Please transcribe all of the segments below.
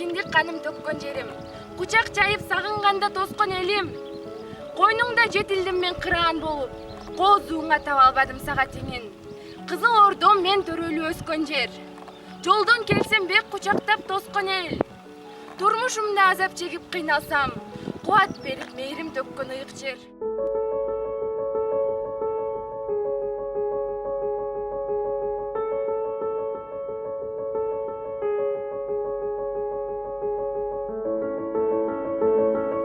киндик каным төккөн жерим, кучак жайып сагынганда тоскон элим. Койнуңда жетилдим мен кыраан болуп, коозуңа таба албадым сага теңин. Кызыл Ордом мен төрөлүп өскөн жер. Жолдон келсем бек кучактап тоскон эл. Турмушумда азап чегип кыйналсам, кубат берип мээрим төккөн ыйык жер.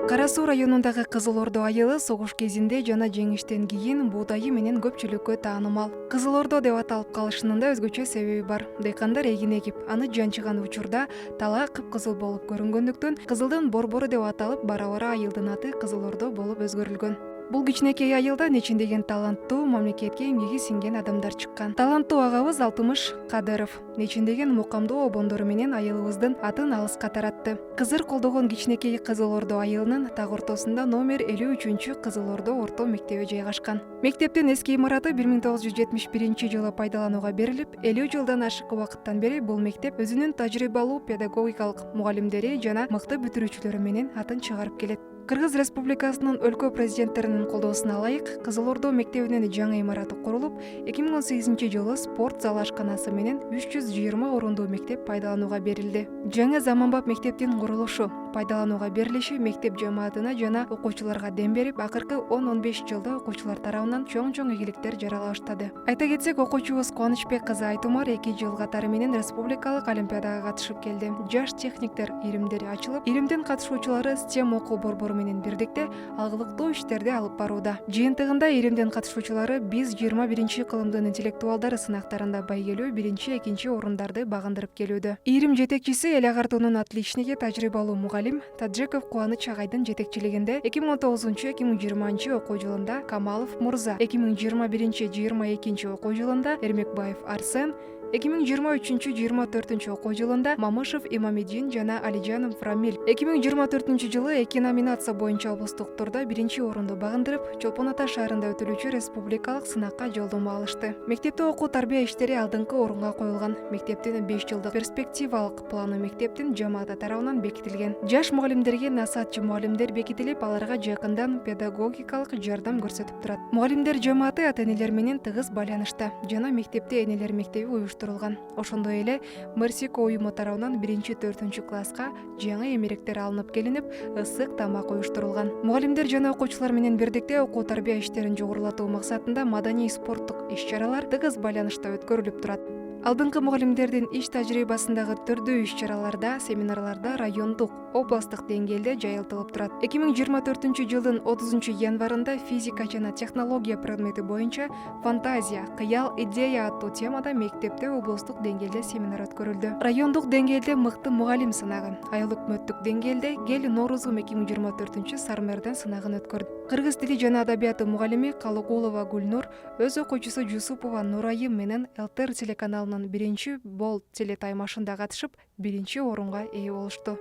Кара Суу районундагы Кызыл Ордо айылы согуш кезинде жана жеңиштен кийин буудайы менен көпчүлүккө таанымал. Кызыл Ордо деп аталып калышынын да өзгөчө себеби бар. Дыйкандар эгин эгип, аны жанчыган учурда тала кыпкызыл болуп көрүнгөндүктөн кызылдын борбору деп аталып, бара-бара айылдын аты Кызыл Ордо болуп өзгөрүлгөн. Бул кичинекей айылда нечиндеген таланттуу, мамлекетке эмгеги сиңген адамдар чыккан. Таланттуу агабыз Алтымыш Кадыров нечиндеген мукамдуу обондору менен айылыбыздын атын алыска таратты. Кызыр колдогон кичинекей Кызыл Ордо айылынын так ортосунда номер 53 Кызыл Ордо орто мектеби жайгашкан. Мектептин эски имараты 1971 пайдаланууга берилип, 50 жылдан ашык убакыттан бери бул мектеп өзүнүн тажрыйбалуу педагогикалык мугалимдери жана мыкты бүтүрүүчүлөрү менен атын чыгарып келет. Кыргыз Республикасынын өлкө президенттеринин колдоосуна ылайык Кызыл Ордо мектебинин жаңы имараты курулуп, 2018 жылы спорт зал ашканасы менен 320 орунду мектеп пайдаланууга берилди. Жаңы заманбап мектептин курулушу, пайдаланууга берилиши мектеп жамаатына жана окуучуларга дем берип, акыркы 10-15 жылда окуучулар тарабынан чоң ийгиликтер жарала баштады. Айта кетсек, окуучубуз Кубанычбек кызы Айтумар 2 жыл катары менен республикалык олимпиадага катышып келди. Жаш техниктер иримдери ачылып, иримдин катышуучулары STEM окуу борбору менен бирдикте алгылыктуу иштерди алып барууда. Жыйынтыгында иримдин катышуучулары биз 21 кылымдын интеллектуалдары сынактарында байгелүү 1-2 орундарды багындырып келүүдө. Ирим жетекчиси Эл Агартуунун отличниги тажрыйбалуу мугалим Таджиков Кубаныч агайдын жетекчилигинде 2019-2020 окуу жылында Камалов Мурза, 2021-22 окуу жылында Эрмекбаев Арсен, 2023-24 окуу жылында Мамышев Имамидин жана Алижанов Рамиль. 2024 жылы 2 номинация боюнча облустук турда 1 орунду багындырып, Чолпон Ата шаарында өтүлүүчү республикалык сынакка жолдомо алышты. Мектепте окуу тарбия иштери алдыңкы орунга коюлган. Мектептин 5 жылдык перспективалык планы мектептин жамааты тарабынан бекитилген. Жаш мугалимдерге насаатчы мугалимдер бекитилип, аларга жакындан педагогикалык жардам көрсөтүп турат. Мугалимдер жамааты ата-энелер менен тыгыз байланышта жана мектепте энелер мектеби уюштурулган. Ошондой эле Мерсико уюму тарабынан 1-4 класска жаңы эмеректер алынып келинип, ысык тамак уюштурулган. Мугалимдер жана окуучулар менен бирдикте окуу тарбия иштерин жогорулатуу максатында маданий спорттук иш-чаралар тыгыз байланышта өткөрүлүп турат. Алдыңкы мугалимдердин иш тажрыйбасындагы түрдүү иш-чараларда, семинарларда райондук, областтык деңгээлде жайылтылып турат. 2024 жылдын 30 январында физика жана технология предмети боюнча фантазия, кыял, идея аттуу темада мектепте облустук деңгээлде семинар өткөрүлдү. Райондук деңгээлде мыкты мугалим сынагы, айыл өкмөттүк деңгээлде Гел Норузум 2024 Сармерден сынагын өткөрдү. Кыргыз тили жана адабияты мугалими Калыгулова Гүлнур өз окуучусу Жусупова Нурайым менен ЛТР телеканалынын 1 Болт телетаймашында катышып, 1 орунга ээ болушту.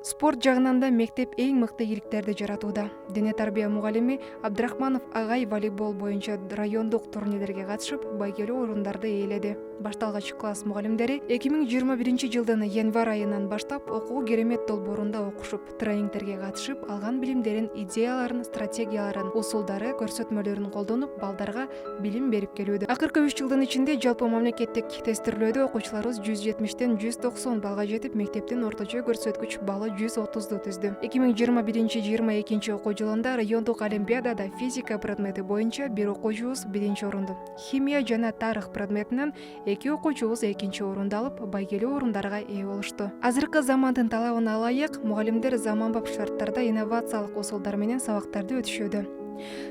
Спорт жагынан да мектеп эң мыкты ийгиликтерди жаратууда. Дене тарбия мугалими Абдрахманов агай волейбол боюнча райондук турнирлерге катышып, байгелүү орундарды ээледи. Башталгыч класс мугалимдери 2021 жылдын январь айынан баштап окуу керемет долбоорунда окушуп, тренингтерге катышып, алган билимдерин, идеяларын, стратегияларын, усулдары, көрсөтмөлөрүн колдонуп, балдарга билим берип келүүдө. Акыркы 3 жылдын ичинде жалпы мамлекеттик тестирлөөдө окуучуларыбыз 170ден 190 балга жетип, мектептин орточо көрсөткүч баллы 130ду түздү. 2021-22 окуу жылында райондук олимпиадада физика предмети боюнча бир окуучубуз 1 орунду, химия жана тарых предметинен 2 окуучубуз 2 орунду алып, байгелүү орундарга ээ болушту. Азыркы замандын талабына ылайык мугалимдер заманбап шарттарда инновациялык усулдар менен сабактарды өтүшүүдө.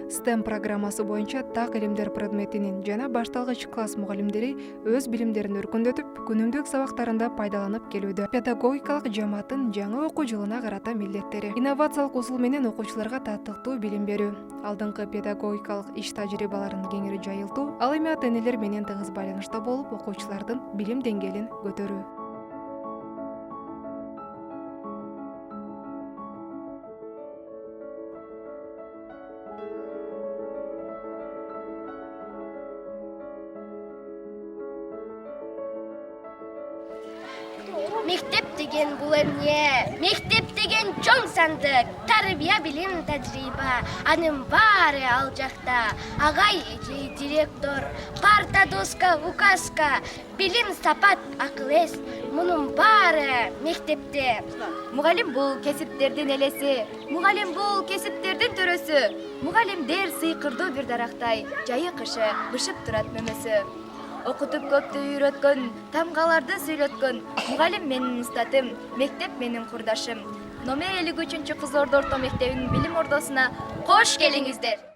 STEM программасы боюнча так илимдер предметинин жана башталгыч класс мугалимдери өз билимдерин өркүндөтүп, күнүмдүк сабактарында пайдаланып келүүдө. Педагогикалык жамааттын жаңы окуу жылына карата милдеттери: инновациялык усул менен окуучуларга таттыктуу билим берүү, алдыңкы педагогикалык иш тажрыйбаларын кеңири жайылтуу, ал эми ата-энелер менен тыгыз байланышта болуп, окуучулардын билим деңгээлин көтөрүү. Мектеп деген бул эмне? Мектеп деген чоң сандык, тарбия, билим, тажрыйба. Анын баары ал жакта. Агай, эже, директор, парта, доска, указка, билим, сапат, акыл эс. Мунун баары мектепте. Мугалим бул кесиптердин элеси, мугалим бул кесиптердин төрөсү. Мугалимдер сыйкырдуу бир дарактай, жайы кышы бышып турат мөмөсү. Окутуп көптү үйрөткөн, тамгаларды сүйлөткөн, мугалим менин устатым, мектеп менин курдашым. Номер 53 Кызыл Орду орто мектебинин билим ордосуна кош келиңиздер.